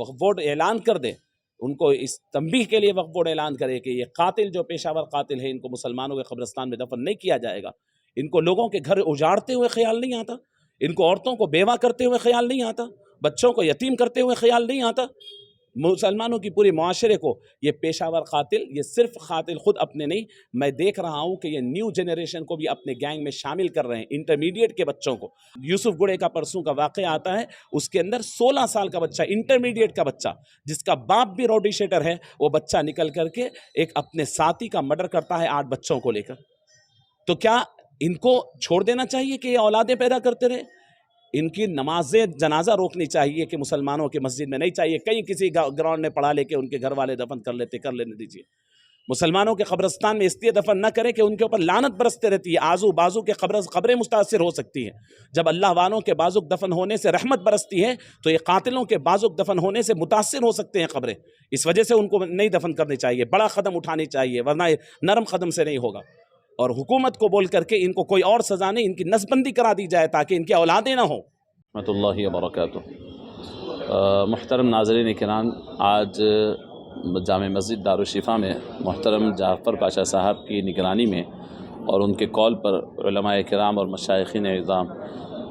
وقف بورڈ اعلان کر دے، ان کو اس تنبیہ کے لیے وقف بورڈ اعلان کرے کہ یہ قاتل جو پیشہ ور قاتل ہے ان کو مسلمانوں کے قبرستان میں دفن نہیں کیا جائے گا۔ ان کو لوگوں کے گھر اجاڑتے ہوئے خیال نہیں آتا، ان کو عورتوں کو بیوہ کرتے ہوئے خیال نہیں آتا، بچوں کو یتیم کرتے ہوئے خیال نہیں آتا۔ مسلمانوں کی پوری معاشرے کو یہ پیشہ ور قاتل، یہ صرف قاتل خود اپنے نہیں، میں دیکھ رہا ہوں کہ یہ نیو جنریشن کو بھی اپنے گینگ میں شامل کر رہے ہیں، انٹرمیڈیٹ کے بچوں کو۔ یوسف گڑے کا پرسوں کا واقعہ آتا ہے، اس کے اندر 16 سال کا بچہ، انٹرمیڈیٹ کا بچہ، جس کا باپ بھی روڈی شیٹر ہے، وہ بچہ نکل کر کے ایک اپنے ساتھی کا مرڈر کرتا ہے 8 بچوں کو لے کر۔ تو کیا ان کو چھوڑ دینا چاہیے کہ یہ اولادیں پیدا کرتے رہے؟ ان کی نماز جنازہ روکنی چاہیے کہ مسلمانوں کی مسجد میں نہیں چاہیے، کہیں کسی گراؤنڈ میں پڑھا لے کے ان کے گھر والے دفن کر لینے دیجیے۔ مسلمانوں کے قبرستان میں اس لیے دفن نہ کریں کہ ان کے اوپر لعنت برستے رہتی ہے، آزو بازو کے قبریں متاثر ہو سکتی ہیں۔ جب اللہ والوں کے بازک دفن ہونے سے رحمت برستی ہے تو یہ قاتلوں کے بازک دفن ہونے سے متاثر ہو سکتے ہیں قبریں، اس وجہ سے ان کو نہیں دفن کرنی چاہیے، بڑا قدم اٹھانی چاہیے، ورنہ نرم قدم سے نہیں ہوگا۔ اور حکومت کو بول کر کے ان کو کوئی اور سزا نہیں، ان کی نسبندی کرا دی جائے تاکہ ان کی اولادیں نہ ہوں۔ رحمۃ اللہ وبرکاتہ۔ محترم ناظرین کرام، آج جامع مسجد دارالشفا میں محترم جعفر پاشا صاحب کی نگرانی میں اور ان کے کال پر علماء کرام اور مشائخین اعظام،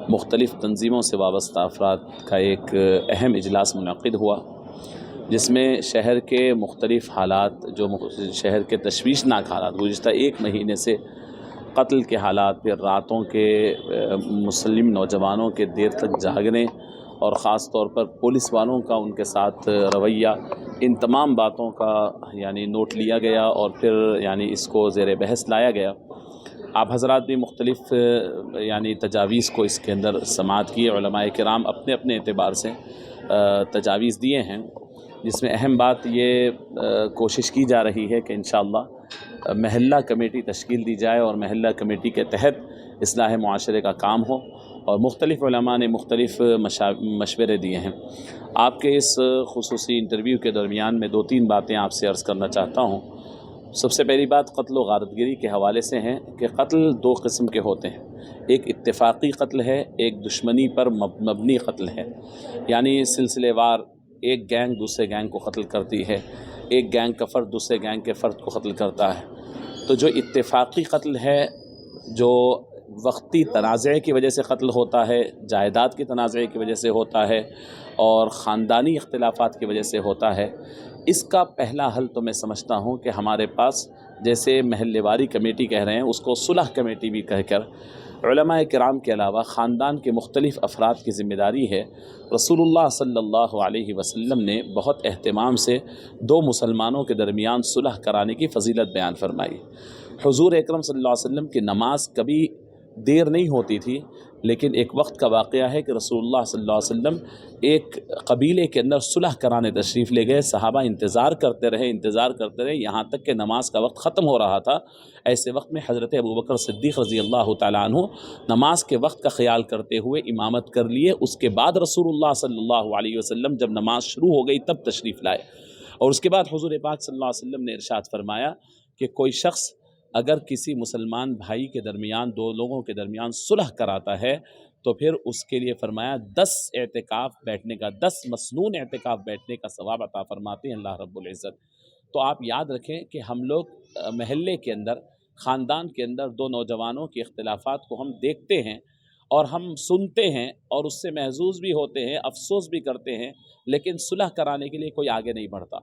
مختلف تنظیموں سے وابستہ افراد کا ایک اہم اجلاس منعقد ہوا، جس میں شہر کے مختلف حالات، جو شہر کے تشویشناک حالات، گزشتہ 1 مہینے سے قتل کے حالات، پھر راتوں کے مسلم نوجوانوں کے دیر تک جاگنے اور خاص طور پر پولیس والوں کا ان کے ساتھ رویہ، ان تمام باتوں کا نوٹ لیا گیا اور پھر اس کو زیر بحث لایا گیا۔ آپ حضرات بھی مختلف تجاویز کو اس کے اندر سماعت کی، علماء کرام اپنے اپنے اعتبار سے تجاویز دیے ہیں، جس میں اہم بات یہ کوشش کی جا رہی ہے کہ انشاءاللہ محلہ کمیٹی تشکیل دی جائے اور محلہ کمیٹی کے تحت اصلاح معاشرے کا کام ہو، اور مختلف علماء نے مختلف مشورے دیے ہیں۔ آپ کے اس خصوصی انٹرویو کے درمیان میں 2-3 باتیں آپ سے عرض کرنا چاہتا ہوں۔ سب سے پہلی بات قتل و غارتگری کے حوالے سے ہیں کہ قتل 2 قسم کے ہوتے ہیں، ایک اتفاقی قتل ہے، ایک دشمنی پر مبنی قتل ہے، سلسلے وار ایک گینگ دوسرے گینگ کو قتل کرتی ہے، ایک گینگ کا فرد دوسرے گینگ کے فرد کو قتل کرتا ہے۔ تو جو اتفاقی قتل ہے، جو وقتی تنازع کی وجہ سے قتل ہوتا ہے، جائیداد کی تنازع کی وجہ سے ہوتا ہے اور خاندانی اختلافات کی وجہ سے ہوتا ہے، اس کا پہلا حل تو میں سمجھتا ہوں کہ ہمارے پاس، جیسے محلے واری کمیٹی کہہ رہے ہیں، اس کو صلح کمیٹی بھی کہہ کر علماء کرام کے علاوہ خاندان کے مختلف افراد کی ذمہ داری ہے۔ رسول اللہ صلی اللہ علیہ وسلم نے بہت اہتمام سے 2 مسلمانوں کے درمیان صلح کرانے کی فضیلت بیان فرمائی۔ حضور اکرم صلی اللہ علیہ وسلم کی نماز کبھی دیر نہیں ہوتی تھی، لیکن ایک وقت کا واقعہ ہے کہ رسول اللہ صلی اللہ علیہ وسلم ایک قبیلے کے اندر صلح کرانے تشریف لے گئے، صحابہ انتظار کرتے رہے یہاں تک کہ نماز کا وقت ختم ہو رہا تھا۔ ایسے وقت میں حضرت ابوبکر صدیق رضی اللہ تعالیٰ عنہ نماز کے وقت کا خیال کرتے ہوئے امامت کر لیے، اس کے بعد رسول اللہ صلی اللہ علیہ وسلم جب نماز شروع ہو گئی تب تشریف لائے، اور اس کے بعد حضور پاک صلی اللہ علیہ وسلم نے ارشاد فرمایا کہ کوئی شخص اگر کسی مسلمان بھائی کے درمیان 2 لوگوں کے درمیان صلح کراتا ہے تو پھر اس کے لیے فرمایا 10 اعتکاف بیٹھنے کا، 10 مسنون اعتکاف بیٹھنے کا ثواب عطا فرماتے ہیں اللہ رب العزت۔ تو آپ یاد رکھیں کہ ہم لوگ محلے کے اندر، خاندان کے اندر 2 نوجوانوں کے اختلافات کو ہم دیکھتے ہیں اور ہم سنتے ہیں اور اس سے محظوظ بھی ہوتے ہیں، افسوس بھی کرتے ہیں، لیکن صلح کرانے کے لیے کوئی آگے نہیں بڑھتا۔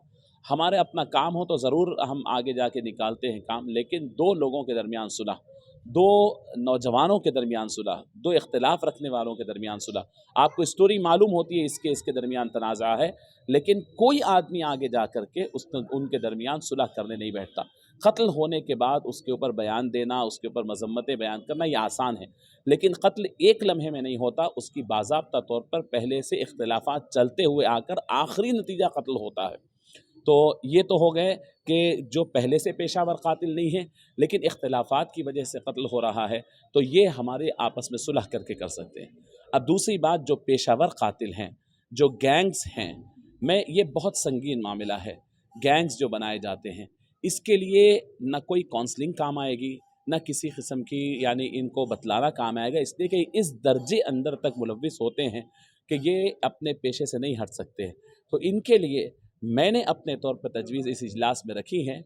ہمارے اپنا کام ہو تو ضرور ہم آگے جا کے نکالتے ہیں کام، لیکن 2 لوگوں کے درمیان صلح، 2 نوجوانوں کے درمیان صلح، 2 اختلاف رکھنے والوں کے درمیان صلح، آپ کو اسٹوری معلوم ہوتی ہے اس کے درمیان تنازع ہے، لیکن کوئی آدمی آگے جا کر کے ان کے درمیان صلح کرنے نہیں بیٹھتا۔ قتل ہونے کے بعد اس کے اوپر بیان دینا، اس کے اوپر مذمتیں بیان کرنا یہ آسان ہے، لیکن قتل ایک لمحے میں نہیں ہوتا، اس کی باضابطہ طور پر پہلے سے اختلافات چلتے ہوئے آ کر آخری نتیجہ قتل ہوتا ہے۔ تو یہ تو ہو گئے کہ جو پہلے سے پیشہ ور قاتل نہیں ہیں لیکن اختلافات کی وجہ سے قتل ہو رہا ہے، تو یہ ہمارے آپس میں صلح کر کے کر سکتے ہیں۔ اب دوسری بات، جو پیشہ ور قاتل ہیں، جو گینگز ہیں، یہ بہت سنگین معاملہ ہے۔ گینگز جو بنائے جاتے ہیں، اس کے لیے نہ کوئی کونسلنگ کام آئے گی، نہ کسی قسم کی ان کو بتلانا کام آئے گا، اس لیے کہ اس درجے اندر تک ملوث ہوتے ہیں کہ یہ اپنے پیشے سے نہیں ہٹ سکتے ہیں۔ تو ان کے لیے میں نے اپنے طور پر تجویز اس اجلاس میں رکھی ہے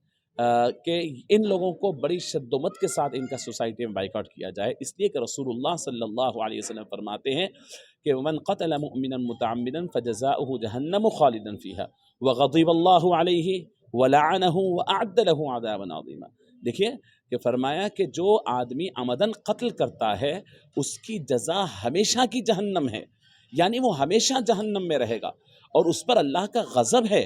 کہ ان لوگوں کو بڑی شدت کے ساتھ ان کا سوسائٹی میں بائیکاٹ کیا جائے، اس لیے کہ رسول اللہ صلی اللہ علیہ وسلم فرماتے ہیں کہ من قتل مؤمنا متعمدا فجزاؤه جہنم خالدا فيها وغضب اللہ علیہ ولعنہ واعد له عذابا عظیما۔ دیکھیے کہ فرمایا کہ جو آدمی عمدن قتل کرتا ہے اس کی جزا ہمیشہ کی جہنم ہے، یعنی وہ ہمیشہ جہنم میں رہے گا، اور اس پر اللہ کا غضب ہے،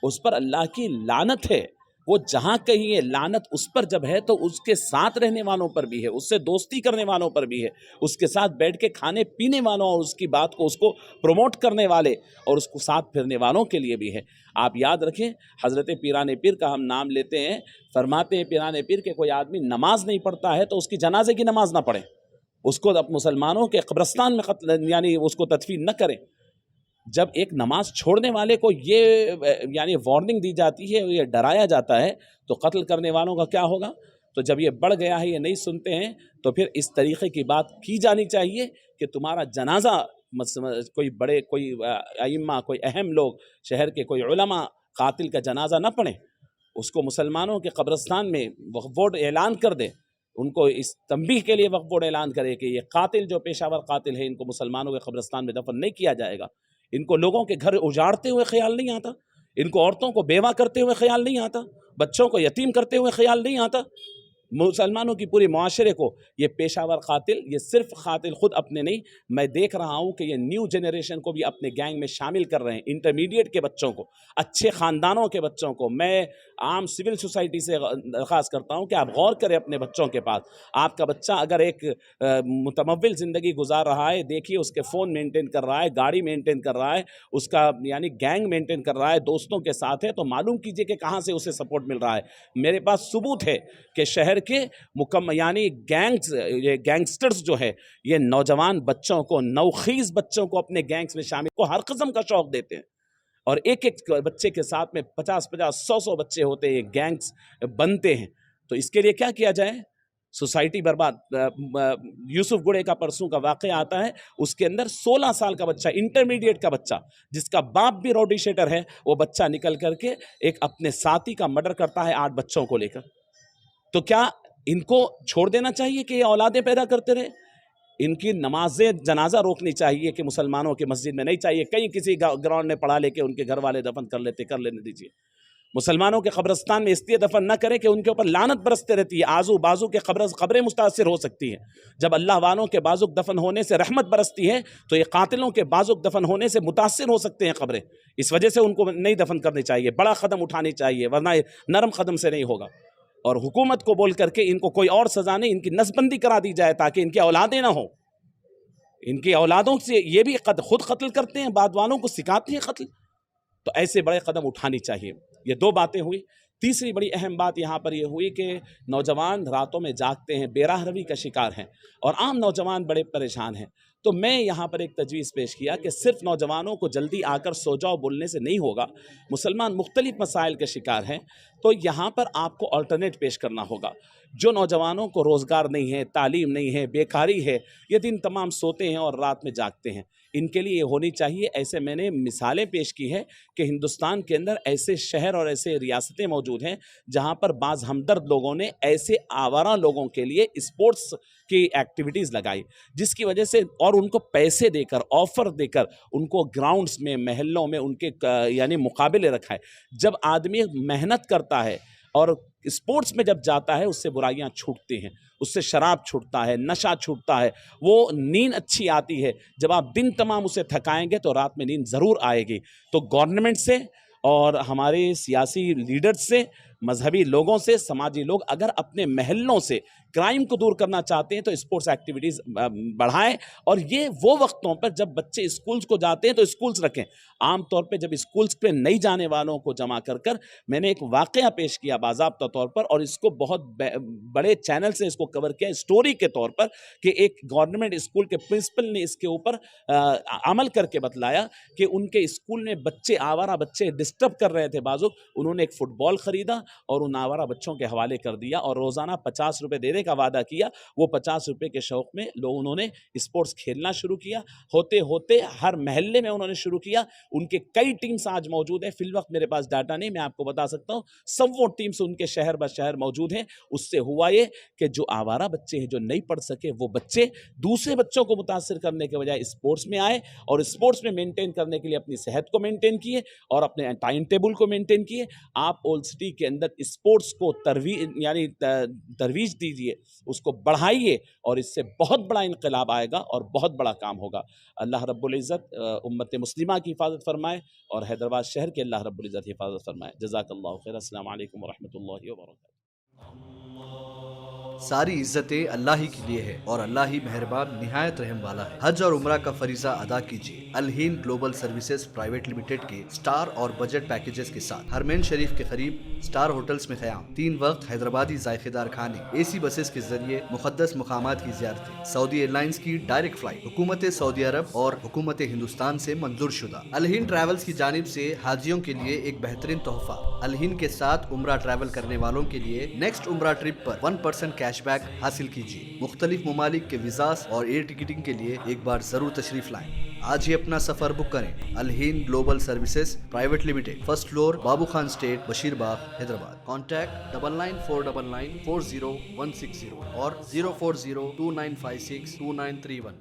اس پر اللہ کی لعنت ہے۔ وہ جہاں کہیں یہ لعنت اس پر جب ہے تو اس کے ساتھ رہنے والوں پر بھی ہے، اس سے دوستی کرنے والوں پر بھی ہے، اس کے ساتھ بیٹھ کے کھانے پینے والوں اور اس کی بات کو اس کو پروموٹ کرنے والے اور اس کو ساتھ پھرنے والوں کے لیے بھی ہے۔ آپ یاد رکھیں حضرت پیران پیر کا ہم نام لیتے ہیں، فرماتے ہیں پیران پیر کہ کوئی آدمی نماز نہیں پڑھتا ہے تو اس کی جنازے کی نماز نہ پڑھے، اس کو مسلمانوں کے قبرستان میں قتل یعنی اس کو تدفین نہ کریں۔ جب ایک نماز چھوڑنے والے کو یہ یعنی وارننگ دی جاتی ہے، یہ ڈرایا جاتا ہے، تو قتل کرنے والوں کا کیا ہوگا؟ تو جب یہ بڑھ گیا ہے، یہ نہیں سنتے ہیں، تو پھر اس طریقے کی بات کی جانی چاہیے کہ تمہارا جنازہ کوئی بڑے کوئی ائمہ کوئی اہم لوگ شہر کے کوئی علماء قاتل کا جنازہ نہ پڑھیں، اس کو مسلمانوں کے قبرستان میں وقف بورڈ اعلان کر دے، ان کو اس تنبیہ کے لیے وقف بورڈ اعلان کرے کہ یہ قاتل جو پیشہ ور قاتل ہے ان کو مسلمانوں کے قبرستان میں دفن نہیں کیا جائے گا۔ ان کو لوگوں کے گھر اجاڑتے ہوئے خیال نہیں آتا، ان کو عورتوں کو بیوہ کرتے ہوئے خیال نہیں آتا، بچوں کو یتیم کرتے ہوئے خیال نہیں آتا۔ مسلمانوں کی پوری معاشرے کو یہ پیشہ ور قاتل، یہ صرف قاتل خود اپنے نہیں، میں دیکھ رہا ہوں کہ یہ نیو جنریشن کو بھی اپنے گینگ میں شامل کر رہے ہیں، انٹرمیڈیٹ کے بچوں کو، اچھے خاندانوں کے بچوں کو۔ میں عام سول سوسائٹی سے درخواست کرتا ہوں کہ آپ غور کریں اپنے بچوں کے پاس، آپ کا بچہ اگر ایک متمول زندگی گزار رہا ہے، دیکھیے اس کے فون مینٹین کر رہا ہے، گاڑی مینٹین کر رہا ہے، اس کا یعنی گینگ مینٹین کر رہا ہے، دوستوں کے ساتھ ہے، تو معلوم کیجئے کہ کہاں سے اسے سپورٹ مل رہا ہے۔ میرے پاس ثبوت ہے کہ شہر کے یعنی یہ گینگسٹرز جو ہے یہ نوجوان بچوں کو، نوخیز بچوں کو اپنے گینگز میں شامل کو ہر قسم کا شوق دیتے ہیں، اور ایک ایک بچے کے ساتھ میں 50 100 بچے ہوتے ہیں، یہ گینگز بنتے ہیں۔ تو اس کے لیے کیا کیا جائے؟ سوسائٹی برباد۔ یوسف گڑے کا پرسوں کا واقعہ آتا ہے، اس کے اندر 16 سال کا بچہ، انٹرمیڈیٹ کا بچہ، جس کا باپ بھی روڈی شیٹر ہے، وہ بچہ نکل کر کے ایک اپنے ساتھی کا مرڈر کرتا ہے 8 بچوں کو لے کر۔ تو کیا ان کو چھوڑ دینا چاہیے کہ یہ اولادیں پیدا کرتے رہے؟ ان کی نماز جنازہ روکنی چاہیے کہ مسلمانوں کے مسجد میں نہیں چاہیے، کہیں کسی گراؤنڈ میں پڑھا لے کے ان کے گھر والے دفن کر لینے دیجیے۔ مسلمانوں کے قبرستان میں اس لیے دفن نہ کریں کہ ان کے اوپر لعنت برستے رہتی ہے، آزو بازو کے قبریں متاثر ہو سکتی ہیں۔ جب اللہ والوں کے بازوق دفن ہونے سے رحمت برستی ہے تو یہ قاتلوں کے بازوق دفن ہونے سے متاثر ہو سکتے ہیں قبریں، اس وجہ سے ان کو نہیں دفن کرنی چاہیے، بڑا قدم اٹھانی چاہیے، ورنہ نرم قدم سے نہیں ہوگا۔ اور حکومت کو بول کر کے ان کو کوئی اور سزا نہیں، ان کی نسبندی کرا دی جائے تاکہ ان کی اولادیں نہ ہوں۔ ان کی اولادوں سے یہ بھی خود قتل کرتے ہیں، بعد والوں کو سکھاتے ہیں قتل، تو ایسے بڑے قدم اٹھانی چاہیے۔ یہ 2 باتیں ہوئی۔ تیسری بڑی اہم بات یہاں پر یہ ہوئی کہ نوجوان راتوں میں جاگتے ہیں، بے راہ روی کا شکار ہیں، اور عام نوجوان بڑے پریشان ہیں۔ تو میں یہاں پر ایک تجویز پیش کیا کہ صرف نوجوانوں کو جلدی آ کر سو جاؤ بولنے سے نہیں ہوگا، مسلمان مختلف مسائل کے شکار ہیں، تو یہاں پر آپ کو آلٹرنیٹ پیش کرنا ہوگا۔ جو نوجوانوں کو روزگار نہیں ہے، تعلیم نہیں ہے، بیکاری ہے، یہ دن تمام سوتے ہیں اور رات میں جاگتے ہیں، ان کے لیے یہ ہونی چاہیے۔ ایسے میں نے مثالیں پیش کی ہے کہ ہندوستان کے اندر ایسے شہر اور ایسے ریاستیں موجود ہیں جہاں پر بعض ہمدرد لوگوں نے ایسے آوارہ لوگوں کے لیے اسپورٹس کی ایکٹیویٹیز لگائی، جس کی وجہ سے اور ان کو پیسے دے کر، آفر دے کر ان کو گراؤنڈز میں، محلوں میں ان کے یعنی مقابلے رکھائے۔ جب آدمی محنت کرتا ہے اور اسپورٹس میں جب جاتا ہے، اس سے برائیاں چھوٹتی ہیں، اس سے شراب چھوٹتا ہے، نشہ چھوٹتا ہے، وہ نیند اچھی آتی ہے۔ جب آپ دن تمام اسے تھکائیں گے تو رات میں نیند ضرور آئے گی۔ تو گورنمنٹ سے اور ہمارے سیاسی لیڈرز سے، مذہبی لوگوں سے، سماجی لوگ اگر اپنے محلوں سے کرائم کو دور کرنا چاہتے ہیں تو اسپورٹس ایکٹیویٹیز بڑھائیں، اور یہ وہ وقتوں پر جب بچے اسکولز کو جاتے ہیں تو اسکولز رکھیں۔ عام طور پہ جب اسکولز پہ نہیں جانے والوں کو جمع کر کر میں نے ایک واقعہ پیش کیا باضابطہ طور پر، اور اس کو بہت بڑے چینل سے اس کو کور کیا اسٹوری کے طور پر، کہ ایک گورنمنٹ اسکول کے پرنسپل نے اس کے اوپر عمل کر کے بتلایا کہ ان کے اسکول میں بچے، آوارہ بچے ڈسٹرب کر رہے تھے بازو، انہوں نے ایک فٹ بال خریدا اور ان آوارہ بچوں کے حوالے کر دیا اور روزانہ 50 روپے دینے کا وعدہ کیا. وہ 50 روپے کے شوق میں انہوں نے اسپورٹس کھیلنا شروع کیا. ہوتے ہوتے ہر محلے میں انہوں نے شروع کیا. ان کے کئی ٹیمز آج موجود ہیں. فی الوقت میرے پاس ڈاٹا نہیں, میں آپ کو بتا سکتا ہوں 100 ٹیمز ان کے شہر بہ شہر موجود ہیں. اس سے ہوا یہ کہ جو آوارہ بچے ہیں جو نہیں پڑھ سکے وہ بچے دوسرے بچوں کو متاثر کرنے کے بجائے اسپورٹس میں آئے اور اسپورٹس میں مینٹین کرنے کے لیے اپنی صحت کو مینٹین کیے اور اپنے ٹائم ٹیبل کو مینٹین کیے. آپ اولڈ سٹی کے اندر اسپورٹس کو ترویج دیجیے, اس کو بڑھائیے اور اس سے بہت بڑا انقلاب آئے گا اور بہت بڑا کام ہوگا. اللہ رب العزت امت مسلمہ کی حفاظت فرمائے اور حیدرآباد شہر کے اللہ رب العزت حفاظت فرمائے. جزاک اللہ خیر. السلام علیکم ورحمۃ اللہ وبرکاتہ. ساری عزتیں اللہ ہی کے لیے ہے اور اللہ ہی مہربان نہایت رحم والا ہے. حج اور عمرہ کا فریضہ ادا کیجیے الہند گلوبل سروسز پرائیویٹ لمیٹڈ کے سٹار اور بجٹ پیکیجز کے ساتھ. حرمین شریف کے قریب سٹار ہوٹلز میں قیام, 3 وقت حیدرآبادی ذائقے دار کھانے, اے سی بسز کے ذریعے مقدس مقامات کی زیارتیں, سعودی ایئر لائنز کی ڈائریکٹ فلائٹ, حکومت سعودی عرب اور حکومت ہندوستان سے منظور شدہ. الہند ٹریولز کی جانب سے حاجیوں کے لیے ایک بہترین تحفہ. الہند کے ساتھ عمرہ ٹریول کرنے والوں کے لیے نیکسٹ عمرہ ٹرپ پر 1% کیش بیک حاصل کیجیے. مختلف ممالک کے ویزاز اور ایئر ٹکٹنگ کے لیے ایک بار ضرور تشریف لائیں. آج ہی اپنا سفر بک کریں. Alhind global services private limited, first floor, Babu Khan estate, Bashir Bagh, Hyderabad. Contact 9949940160 اور 04029562931.